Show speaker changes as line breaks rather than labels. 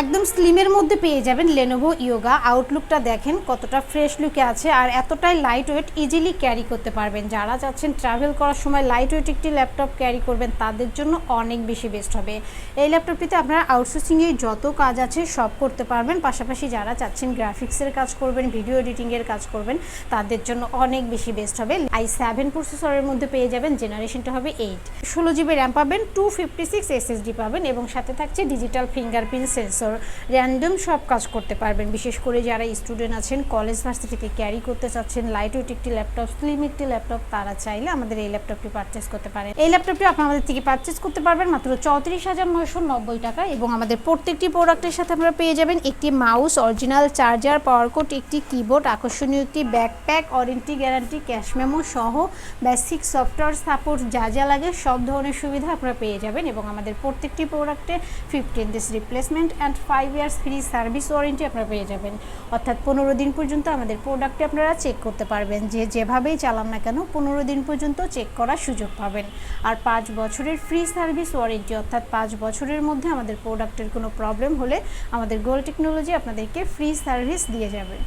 একদম স্লিমের মধ্যে পেয়ে যাবেন Lenovo Yoga। আউটলুকটা দেখেন কতটা ফ্রেশ লুকে আছে আর এতটাই লাইট ওয়েট, ইজিলি ক্যারি করতে পারবেন। যারা চাচ্ছেন ট্রাভেল করার সময় লাইট ওয়েট একটি ল্যাপটপ ক্যারি করবেন তাদের জন্য অনেক বেশি বেস্ট হবে। এই ল্যাপটপটিতে আপনারা আউটসোর্সিংয়ের যত কাজ আছে সব করতে পারবেন। পাশাপাশি যারা চাচ্ছেন গ্রাফিক্সের কাজ করবেন, ভিডিও এডিটিংয়ের কাজ করবেন তাদের জন্য অনেক বেশি বেস্ট হবে। i7 প্রসেসরের মধ্যে পেয়ে যাবেন, জেনারেশনটা হবে 8, 16GB র্যাম পাবেন, 256 SSD পাবেন এবং সাথে থাকছে ডিজিটাল ফিঙ্গারপ্রিন্ট সেন্সর। র্যান্ডম সব কাজ করতে পারবেন। বিশেষ করে যারা স্টুডেন্ট আছেন, কলেজ ভার্সিটিতে ক্যারি করতে চাচ্ছেন লাইট ওয়েট একটি ল্যাপটপ, স্লিম একটি ল্যাপটপ, তারা চাইলে আমাদের এই ল্যাপটপটি পারচেস করতে পারেন। এই ল্যাপটপটি আপনি আমাদের থেকে পারচেস করতে পারবেন মাত্র 34,990 টাকা এবং আমাদের প্রত্যেকটি প্রোডাক্টের সাথে আপনারা পেয়ে যাবেন একটি mouse, original charger, power cord, একটি কিবোর্ড, আকর্ষণীয় একটি backpack, warranty guarantee, cash memo সহ বেসিক সফটওয়্যার সাপোর্ট যা যা লাগে সব ধরনের সুবিধা আপনারা পেয়ে যাবেন এবং আমাদের প্রত্যেকটি প্রোডাক্টে 15 days replacement and 5 years free service warranty আপনারা পেয়ে যাবেন। অর্থাৎ 15 দিন পর্যন্ত আমাদের প্রোডাক্টে আপনারা চেক করতে পারবেন। যেভাবেই চালান না কেন 15 দিন পর্যন্ত চেক করার সুযোগ পাবেন। আর 5 বছরের ফ্রি সার্ভিস ওয়ারেন্টি, অর্থাৎ 5 বছরের মধ্যে আমাদের প্রোডাক্টের কোনো প্রবলেম হলে আমাদের গোল টেকনোলজি আপনাদেরকে ফ্রি সার্ভিস দিয়ে যাবে।